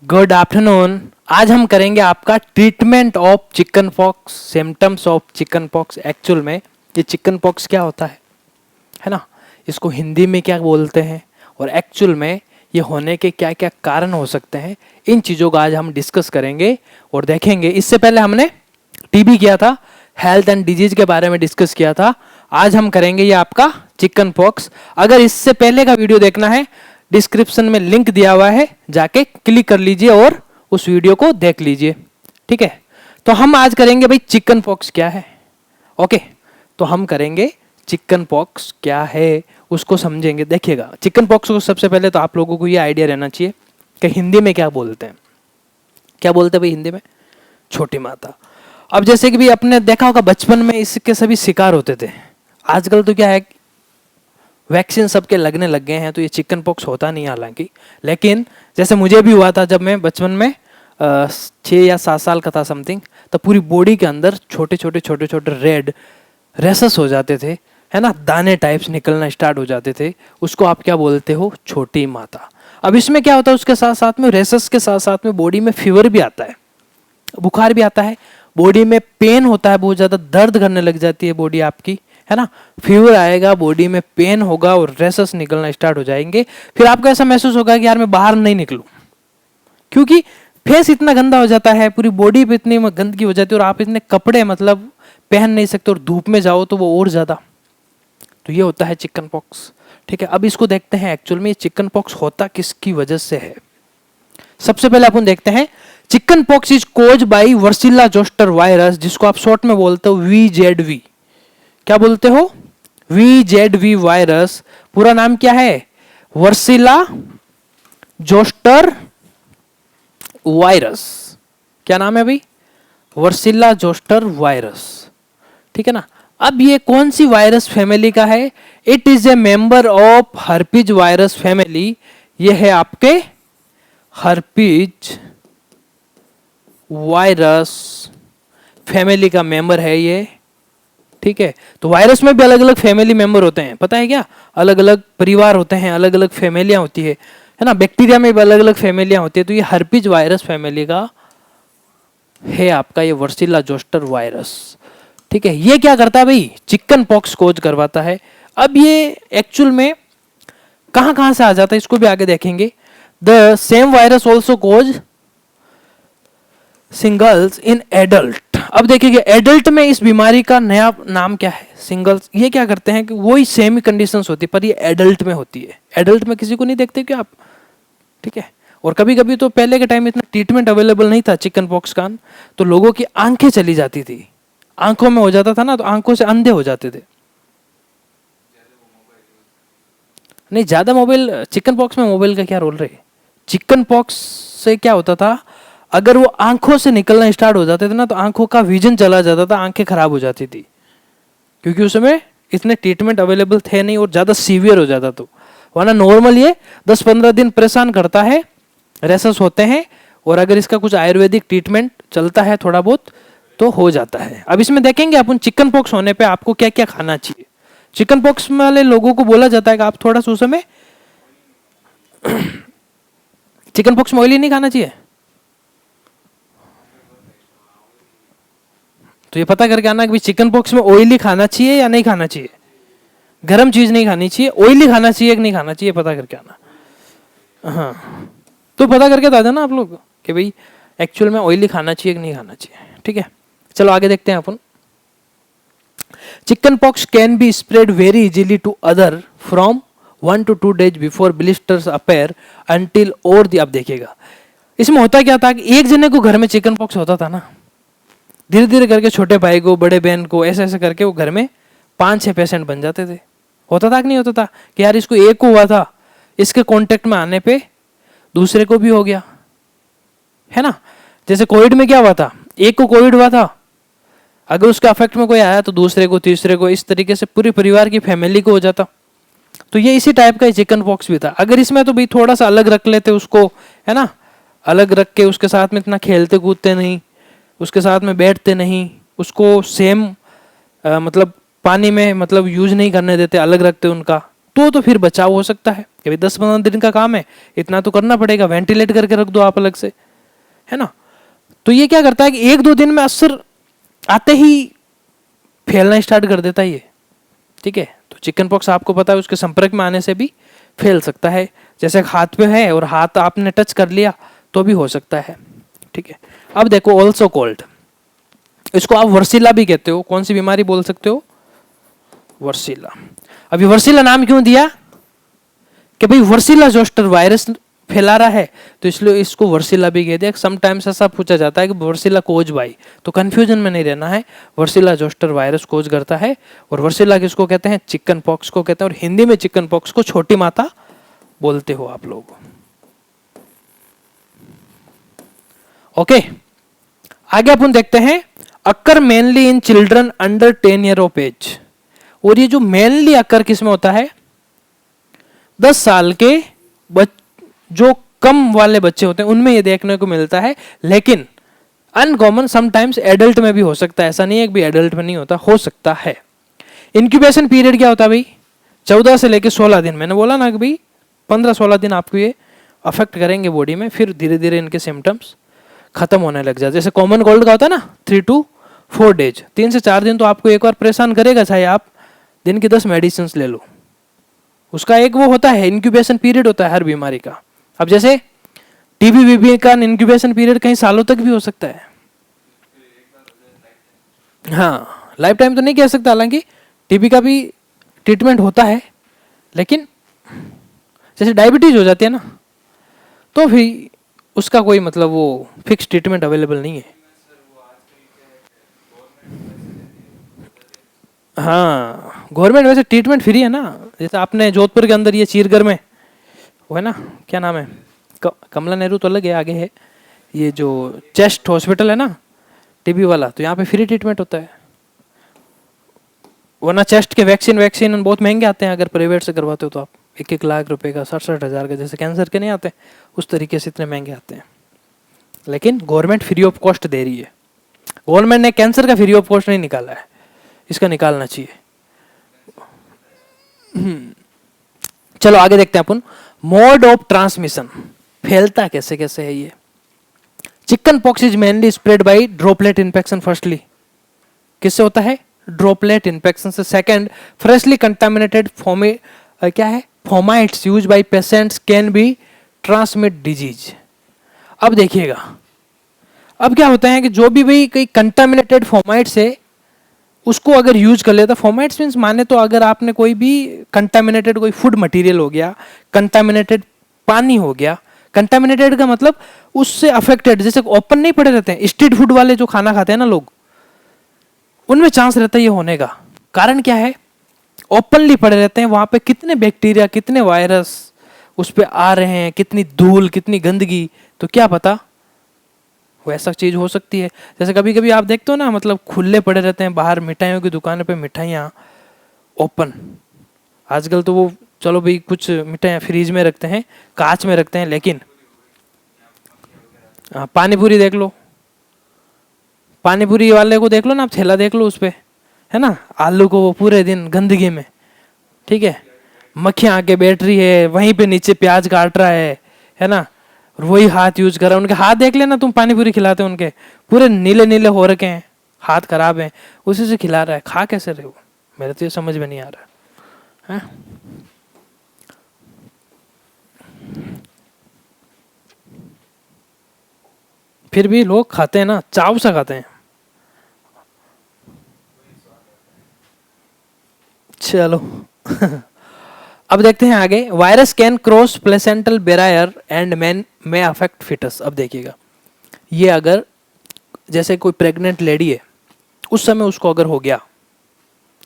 Good afternoon. आज हम करेंगे आपका treatment of chicken pox, symptoms of chicken pox. Actual में ये चिकन पॉक्स क्या होता है ना, इसको हिंदी में क्या बोलते हैं और एक्चुअल में ये होने के क्या क्या कारण हो सकते हैं, इन चीज़ों का आज हम डिस्कस करेंगे और देखेंगे। इससे पहले हमने टीबी किया था, हेल्थ एंड डिजीज के बारे में डिस्कस किया था। आज हम करेंगे ये आपका चिकन पॉक्स। अगर इससे पहले का वीडियो देखना है, डिस्क्रिप्शन में लिंक दिया हुआ है, जाके क्लिक कर लीजिए और उस वीडियो को देख लीजिए। ठीक है, तो हम आज करेंगे भाई चिकन पॉक्स क्या है। ओके, तो हम करेंगे चिकन पॉक्स क्या है उसको समझेंगे। देखिएगा, चिकन पॉक्स को सबसे पहले तो आप लोगों को ये आइडिया रहना चाहिए कि हिंदी में क्या बोलते हैं। क्या बोलते हैं भाई हिंदी में? छोटी माता। अब जैसे कि भी आपने देखा होगा बचपन में इसके सभी शिकार होते थे। आजकल तो क्या है, वैक्सीन सबके लगने लग गए हैं, तो ये चिकन पॉक्स होता नहीं हालांकि। लेकिन जैसे मुझे भी हुआ था जब मैं बचपन में 6 या 7 साल का था समथिंग, तब पूरी बॉडी के अंदर छोटे छोटे रेड रेसेस हो जाते थे, है ना, दाने टाइप्स निकलना स्टार्ट हो जाते थे। उसको आप क्या बोलते हो? छोटी माता। अब इसमें क्या होता है, उसके साथ साथ में रेसेस के साथ साथ में बॉडी में फीवर भी आता है, बुखार भी आता है, बॉडी में पेन होता है, बहुत ज़्यादा दर्द करने लग जाती है बॉडी आपकी, है ना। फीवर आएगा, बॉडी में पेन होगा और रेसेस निकलना स्टार्ट हो जाएंगे। फिर आपको ऐसा महसूस होगा कि यार मैं बाहर नहीं निकलूं, क्योंकि फेस इतना गंदा हो जाता है, पूरी बॉडी पे इतनी गंदगी हो जाती है और आप इतने कपड़े मतलब पहन नहीं सकते, और धूप में जाओ तो वो और ज़्यादा। तो ये होता है चिकन पॉक्स। ठीक है, अब इसको देखते हैं एक्चुअल में ये चिकन पॉक्स होता किसकी वजह से है। सबसे पहले अपन देखते हैं, chicken pox is caused by varicella zoster virus, जिसको आप शॉर्ट में बोलते हो VZV। क्या बोलते हो? VZV virus. पूरा नाम क्या है? वर्सिला जोस्टर वायरस। क्या नाम है भाई? वर्सिला जोस्टर वायरस। ठीक है ना। अब ये कौन सी वायरस फैमिली का है? It is a member of herpes virus family. ये है आपके हर्पीज वायरस फैमिली का मेंबर है ये। ठीक है, तो वायरस में भी अलग अलग फैमिली मेंबर होते हैं, पता है क्या? अलग अलग परिवार होते हैं, अलग अलग फैमिलियां होती है ना। बैक्टीरिया में भी अलग अलग फैमिलियां होती है। तो ये हर्पीज वायरस फैमिली का है आपका ये वर्सिला जोस्टर वायरस। ठीक है, ये क्या करता है भाई? चिकन पॉक्स कोज करवाता है। अब ये एक्चुअल में कहां कहां से आ जाता है इसको भी आगे देखेंगे। The same virus also causes shingles in adult. अब देखिए एडल्ट में इस बीमारी का नया नाम क्या है? सिंगल्स। ये क्या करते हैं कि वही सेम ही कंडीशंस होती है, पर ये एडल्ट में होती है। एडल्ट में किसी को नहीं देखते क्या आप? ठीक है, और कभी कभी तो पहले के टाइम में इतना ट्रीटमेंट अवेलेबल नहीं था चिकन पॉक्स का, तो लोगों की आंखें चली जाती थी, आंखों में हो जाता था ना, तो आंखों से अंधे हो जाते थे। नहीं, ज्यादा मोबाइल, चिकन पॉक्स में मोबाइल का क्या रोल रहे? चिकन पॉक्स से क्या होता था, अगर वो आंखों से निकलना स्टार्ट हो जाते थे ना, तो आंखों का विजन चला जाता था, आंखें खराब हो जाती थी, क्योंकि उस समय इतने ट्रीटमेंट अवेलेबल थे नहीं और ज्यादा सीवियर हो जाता। तो वरना नॉर्मल ये 10-15 दिन परेशान करता है, रेसेस होते हैं, और अगर इसका कुछ आयुर्वेदिक ट्रीटमेंट चलता है थोड़ा बहुत तो हो जाता है। अब इसमें देखेंगे अपन चिकन पॉक्स होने पे आपको क्या क्या खाना चाहिए। चिकन पॉक्स वाले लोगों को बोला जाता है कि आप थोड़ा सा उस समय चिकन पॉक्स में ऑयली नहीं खाना चाहिए। तो ये पता करके आना कि भाई चिकन पॉक्स में ऑयली खाना चाहिए या नहीं खाना चाहिए, गर्म चीज नहीं खानी चाहिए, ऑयली खाना चाहिए कि नहीं खाना चाहिए, पता करके आना। हाँ, तो पता करके बता देना आप लोग कि भाई एक्चुअल में ऑयली खाना चाहिए कि नहीं खाना चाहिए। ठीक है, चलो आगे देखते हैं अपन। Chicken pox can be spread very easily to other from 1 to 2 days before blisters appear until और दी। अब देखिएगा इसमें होता क्या था कि एक जने को घर में चिकन पॉक्स होता था ना, धीरे धीरे करके छोटे भाई को, बड़े बहन को, ऐसे ऐसे करके वो घर में 5-6 पेशेंट बन जाते थे। होता था कि नहीं होता था कि यार इसको एक को हुआ था, इसके कांटेक्ट में आने पे दूसरे को भी हो गया, है ना। जैसे कोविड में क्या हुआ था, एक को कोविड हुआ था, अगर उसका अफेक्ट में कोई आया तो दूसरे को, तीसरे को, इस तरीके से पूरे परिवार की फैमिली को हो जाता। तो ये इसी टाइप का चिकन पॉक्स भी था। अगर इसमें तो भाई थोड़ा सा अलग रख लेते उसको, है ना, अलग रख के उसके साथ में इतना खेलते कूदते नहीं, उसके साथ में बैठते नहीं, उसको सेम मतलब पानी में मतलब यूज नहीं करने देते, अलग रखते उनका, तो फिर बचाव हो सकता है। कभी 10-15 दिन का काम है, इतना तो करना पड़ेगा, वेंटिलेट करके रख दो आप अलग से, है ना। तो ये क्या करता है कि 1-2 दिन में असर आते ही फैलना स्टार्ट कर देता है ये, ठीक है। तो चिकन पॉक्स आपको पता है उसके संपर्क में आने से भी फैल सकता है। जैसे हाथ पे है और हाथ आपने टच कर लिया तो भी हो सकता है, ठीक है। अब देखो ऑल्सो कोल्ड, इसको आप वर्सीला भी कहते हो। कौन सी बीमारी बोल सकते हो? वर्सीला। अभी वर्सीला नाम क्यों दिया? कि भाई वर्सीला जोस्टर वायरस फैला रहा है, तो इसलिए इसको वर्सीला भी कहते हैं। समटाइम्स ऐसा पूछा जाता है कि वर्सीला कोज भाई, तो कंफ्यूजन में नहीं रहना है। वर्सीला जोस्टर वायरस कोज करता है। और वर्सीला किसको कहते हैं? चिकन पॉक्स को कहते हैं। और हिंदी में चिकन पॉक्स को छोटी माता बोलते हो आप लोग। ओके, आगे अपन देखते हैं occur mainly in children under 10 year of age. और ये जो मेनली अक्कर किसमें होता है? 10 साल के जो कम वाले बच्चे होते हैं उनमें ये देखने को मिलता है। लेकिन अनकॉमन समटाइम्स एडल्ट में भी हो सकता है, ऐसा नहीं है कि भी एडल्ट में नहीं होता, हो सकता है। इंक्यूबेशन पीरियड क्या होता है भाई? 14 से लेकर 16 दिन। मैंने बोला ना कि भाई 15-16 दिन आपको ये अफेक्ट करेंगे बॉडी में, फिर धीरे धीरे इनके सिम्टम्स खत्म होने लग जाते। जैसे कॉमन कोल्ड का होता है ना 3 to 4 डेज, 3 से 4 दिन तो आपको एक बार परेशान करेगा, चाहे आप दिन की 10 मेडिसिन ले लो। उसका एक वो होता है, इंक्यूबेशन पीरियड होता है हर बीमारी का। अब जैसे टीबी वीबी का इंक्यूबेशन पीरियड कई सालों तक भी हो सकता है। हाँ, लाइफ टाइम तो नहीं कह सकता, हालांकि टीबी का भी ट्रीटमेंट होता है। लेकिन जैसे डायबिटीज हो जाती है ना, तो फिर उसका कोई मतलब वो फिक्स ट्रीटमेंट अवेलेबल नहीं है। हाँ, गवर्नमेंट वैसे ट्रीटमेंट फ्री है ना। जैसे आपने जोधपुर के अंदर ये चीरगर में वो है ना, क्या नाम है, कमला नेहरू तो अलग है, आगे है ये जो चेस्ट हॉस्पिटल है ना टीबी वाला, तो यहाँ पे फ्री ट्रीटमेंट होता है। वरना चेस्ट के वैक्सीन बहुत महंगे आते हैं, अगर प्राइवेट से करवाते हो तो आप 1-1 लाख रुपए का, 67,000 का, जैसे कैंसर के नहीं आते उस तरीके से इतने महंगे आते हैं। लेकिन गवर्नमेंट फ्री ऑफ कॉस्ट दे रही है। गवर्नमेंट ने कैंसर का फ्री ऑफ कॉस्ट नहीं निकाला है, इसका निकालना चाहिए। चलो आगे देखते हैं अपन, मोड ऑफ ट्रांसमिशन, फैलता कैसे कैसे है ये। Chicken pox is mainly spread by droplet infection. Firstly किससे होता है? ड्रॉपलेट इन्फेक्शन से। सेकंड, फ्रेशली कंटामिनेटेड क्या है, fomites use by patients can be transmit disease. अब देखिएगा, अब क्या होता है कि जो भी भाई कई कंटामिनेटेड फोमाइट्स है उसको अगर यूज कर लेता, फोमाइट्स मीन्स माने तो अगर आपने कोई भी कंटामिनेटेड कोई फूड मटेरियल हो गया, कंटामिनेटेड पानी हो गया, कंटामिनेटेड का मतलब उससे अफेक्टेड, जैसे ओपन नहीं पड़े रहते हैं स्ट्रीट फूड वाले जो खाना खाते हैं ना लोग, उनमें चांस रहता है ये होने का। कारण क्या है? ओपनली पड़े रहते हैं, वहां पे कितने बैक्टीरिया, कितने वायरस उस पर आ रहे हैं, कितनी धूल, कितनी गंदगी, तो क्या पता वैसा चीज हो सकती है। जैसे कभी कभी आप देखते हो ना, मतलब खुले पड़े रहते हैं बाहर मिठाइयों की दुकान पे, मिठाइयाँ ओपन। आजकल तो वो चलो भाई कुछ मिठाइयाँ फ्रीज में रखते हैं, कांच में रखते हैं, लेकिन पानी पूरी देख लो, पानी पूरी वाले को देख लो ना आप, थैला देख लो उस पे, है ना, आलू को वो पूरे दिन गंदगी में, ठीक है, मक्खियाँ आके बैठ रही है, वहीं पे नीचे प्याज काट रहा है ना, और वही हाथ यूज कर रहा है। उनके हाथ देख लेना तुम, पानी पूरी खिलाते हो उनके पूरे नीले नीले हो रखे हैं, हाथ खराब है, उसी से खिला रहा है। खा कैसे रहे हो? मेरे तो ये समझ में नहीं आ रहा है। फिर भी लोग खाते हैं ना, चाव से खाते हैं। चलो अब देखते हैं आगे। Virus can cross placental barrier and man में अफेक्ट फिटस। अब देखिएगा, ये अगर जैसे कोई प्रेग्नेंट लेडी है, उस समय उसको अगर हो गया,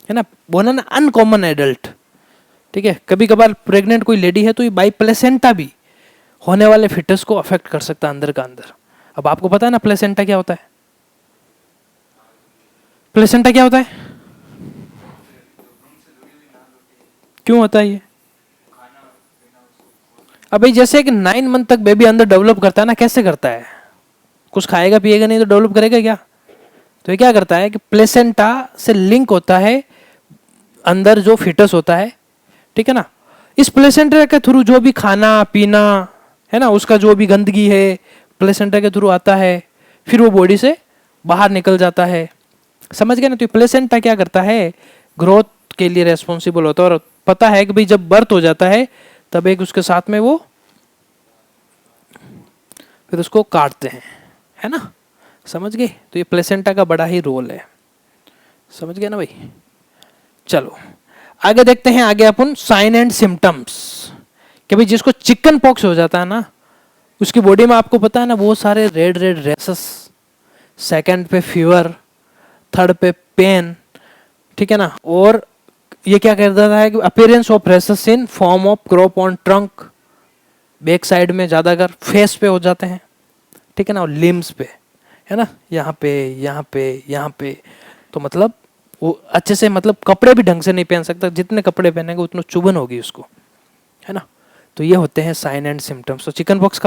है ना, बोला ना अनकॉमन एडल्ट, ठीक है, कभी कभार प्रेग्नेंट कोई लेडी है तो ये बाई प्लेसेंटा भी होने वाले फिटस को अफेक्ट कर सकता है अंदर का अंदर। अब आपको पता है ना प्लेसेंटा क्या होता है? प्लेसेंटा क्या होता है? क्यों होता है ये? अब भाई जैसे कि 9 मंथ तक बेबी अंदर डेवलप करता है ना, कैसे करता है? कुछ खाएगा पिएगा नहीं तो डेवलप करेगा क्या? तो ये क्या करता है कि प्लेसेंटा से लिंक होता है अंदर जो फिटस होता है, ठीक है ना, इस प्लेसेंटा के थ्रू जो भी खाना पीना है ना, उसका जो भी गंदगी है प्लेसेंटा के थ्रू आता है, फिर वो बॉडी से बाहर निकल जाता है। समझ गए ना? तो प्लेसेंटा क्या करता है, ग्रोथ के लिए रेस्पॉन्सिबल होता है। और पता है कि भाई जब बर्थ हो जाता है तब एक उसके साथ में वो फिर उसको काटते हैं, है ना? समझ गए? तो ये प्लेसेंटा का बड़ा ही रोल है। समझ गए ना भाई? चलो आगे देखते हैं। आगे अपन साइन एंड सिम्टम्स, कि भाई जिसको चिकन पॉक्स हो जाता है ना, उसकी बॉडी में आपको पता है ना बहुत सारे रेड रेड रेसेस, सेकंड पे फीवर, थर्ड पे पेन, ठीक है ना? और ये क्या कर देता है कि appearance of rashes in form of crop on trunk, back side में ज्यादातर फेस पे हो जाते हैं, ठीक है ना? और लिम्स पे, है ना, यहाँ पे यहाँ पे यहाँ पे। तो मतलब वो अच्छे से मतलब कपड़े भी ढंग से नहीं पहन सकता, जितने कपड़े पहनेंगे उतना चुभन होगी उसको, है ना? तो ये होते हैं साइन एंड सिम्टम्स। तो चिकन पॉक्स का